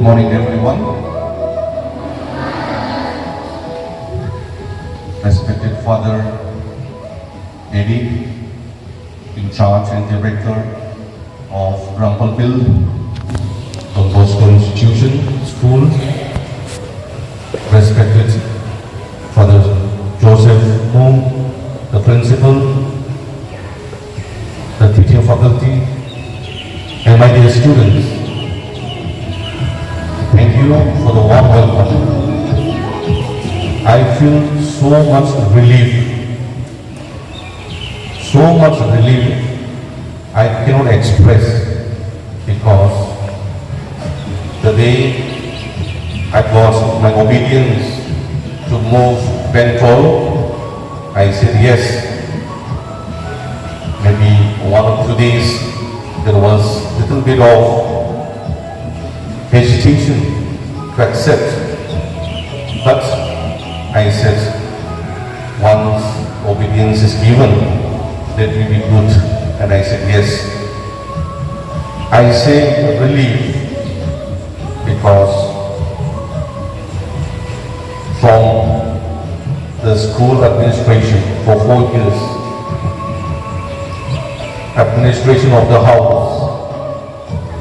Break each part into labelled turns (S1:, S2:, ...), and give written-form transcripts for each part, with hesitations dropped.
S1: morning, everyone. Respected Father Eddie, in charge and director of Ramfalbil, the Bosco Institution School. Respected Father Joseph Moon, the principal, the teaching faculty, and my dear students. Thank you for the warm welcome. I feel so much relief I cannot express, because the day I got my obedience to move Bentol, I said yes. Maybe 1 or 2 days there was a little bit of hesitation to accept, but I said, once obedience is given, that will be good, and I said yes. I say relief because from the school administration for 4 years, administration of the house,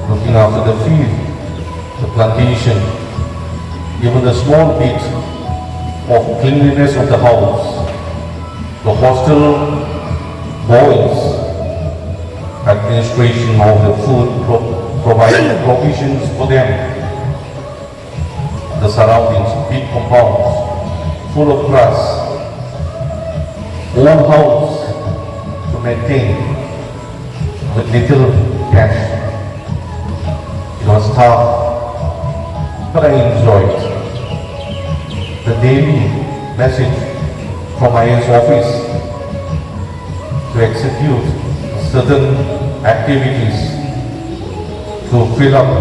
S1: looking after the field, the plantation, even the small bit of cleanliness of the house, the hostel boys, administration of the food, providing provisions for them, the surroundings, big compounds, full of grass, old house to maintain with little cash. It was tough, but I enjoyed the daily message from IAS office to execute certain activities to fill up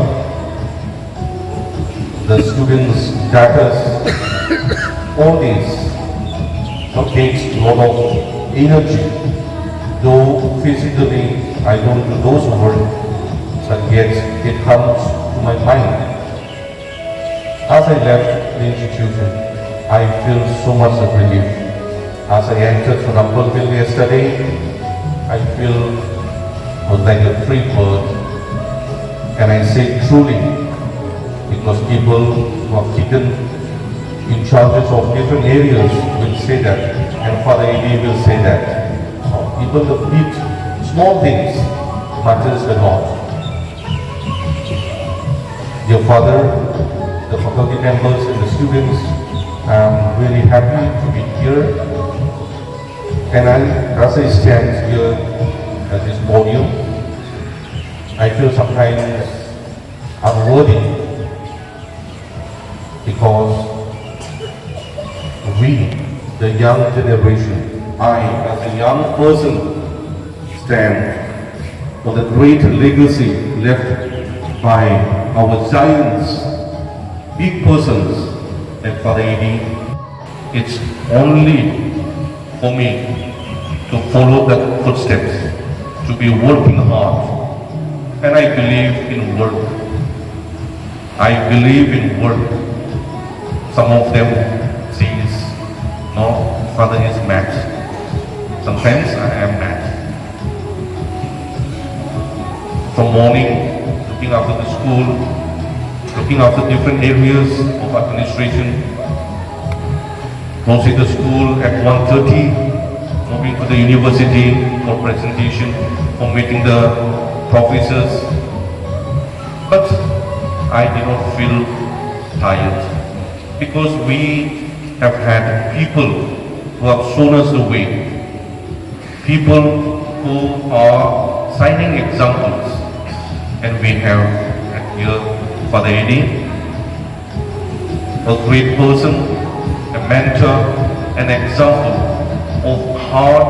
S1: the students' data. All this takes a lot of energy, though physically I don't do those work, but yet it comes to my mind. As I left the institution, I feel so much of relief. As I entered Ramfalbil yesterday, I feel like a free bird. And I say truly, because people who are taken in charges of different areas will say that, and Father Edi will say that. Even the big, small things matters a lot. Dear Father, the faculty members and the students, I'm really happy to be here. And as I stand here at this podium, I feel sometimes unworthy, because we, the young generation, I as a young person, stand for the great legacy left by our giants, big persons like Father Edi. It's only for me to follow the footsteps, to be working hard. And I believe in work. I believe in work. Some of them says, no, Father is mad. Sometimes I am mad. From morning, looking after the school, looking after different areas of administration, closing the school at 1:30, moving to the university for presentation, for meeting the professors. But I did not feel tired, because we have had people who have shown us the way, people who are shining examples, and we have here Father Edi, a great person, a mentor, an example of hard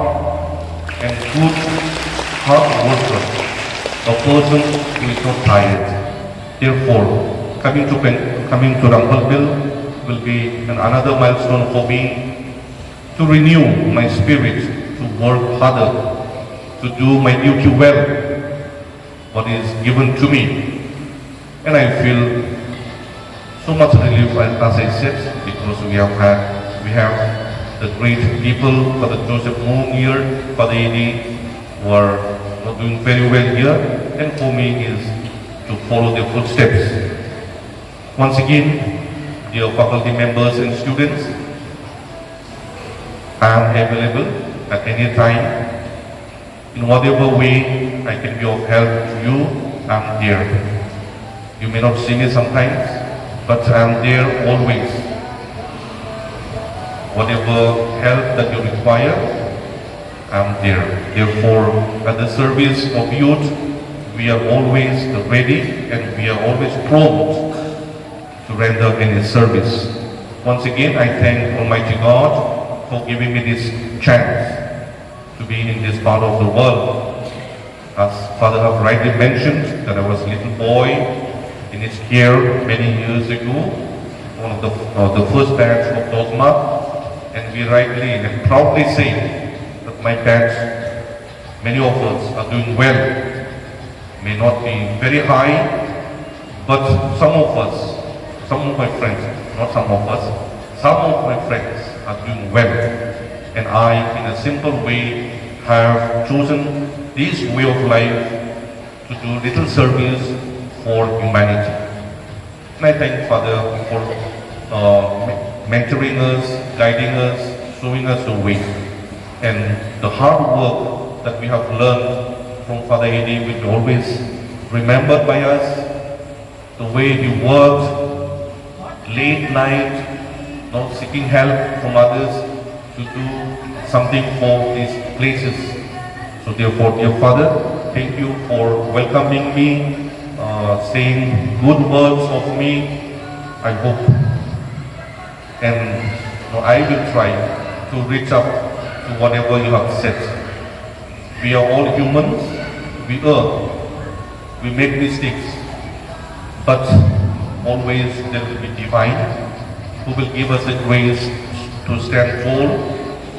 S1: and good hard worker, a person who is not tired. Therefore, coming to Ramfalbil will be another milestone for me, to renew my spirit, to work harder, to do my duty well, what is given to me. And I feel so much relief, as I said, because we have the great people, Father Joseph Moon here, Father Eddie, who are doing very well here, and for me is to follow their footsteps. Once again, dear faculty members and students, I am available at any time. In whatever way I can be of help to you, I am there. You may not see me sometimes, but I am there always. Whatever help that you require, I am there. Therefore, at the service of youth, we are always ready and we are always prompt to render any service. Once again, I thank Almighty God for giving me this chance to be in this part of the world. As Father have rightly mentioned, that I was a little boy in his care many years ago, one of the first batch of Dogma, and we rightly and proudly say that my batch, many of us are doing well. May not be very high, but some of my friends, not some of us, some of my friends are doing well. And I, in a simple way, have chosen this way of life to do little service for humanity. And I thank Father for mentoring us, guiding us, showing us the way. And the hard work that we have learned from Father Eddie will be always remembered by us. The way he worked late night, seeking help from others to do something for these places. So therefore, dear Father, thank you for welcoming me, saying good words of me. I hope, and I will try to reach up to whatever you have said. We are all humans, we err, we make mistakes, but always there will be divine who will give us the grace to stand tall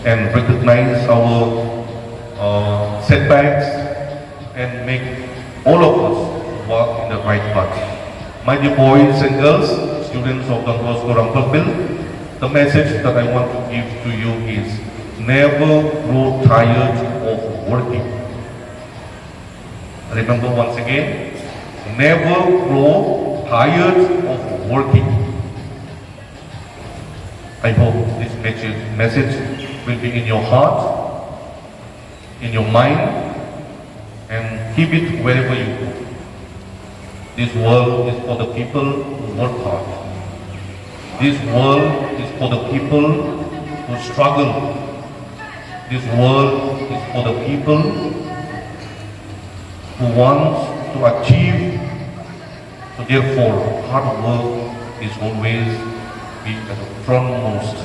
S1: and recognize our setbacks and make all of us walk in the right path. My dear boys and girls, students of Don Bosco Ramfalbil, the message that I want to give to you is never grow tired of working. Remember once again, never grow tired of working. I hope this message will be in your heart, in your mind, and keep it wherever you go. This world is for the people who work hard. This world is for the people who struggle. This world is for the people who want to achieve. So therefore, hard work is always be at the frontmost.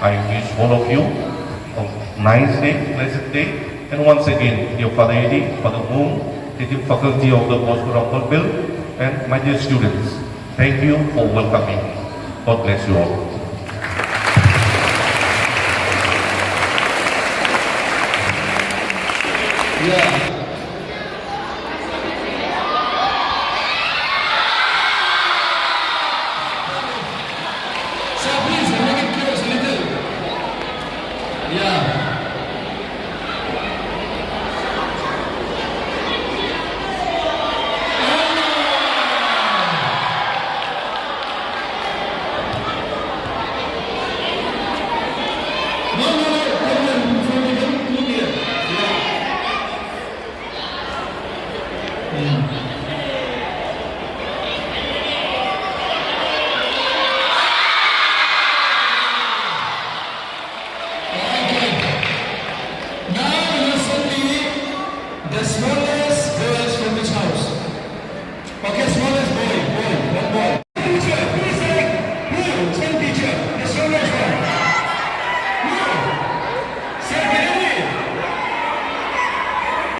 S1: I wish all of you a nice day, blessed day. And once again, dear Father Eddie, Father Moon, teaching faculty of the Bosco Ramfalbil, and my dear students, thank you for welcoming me. God bless you all.
S2: Yeah.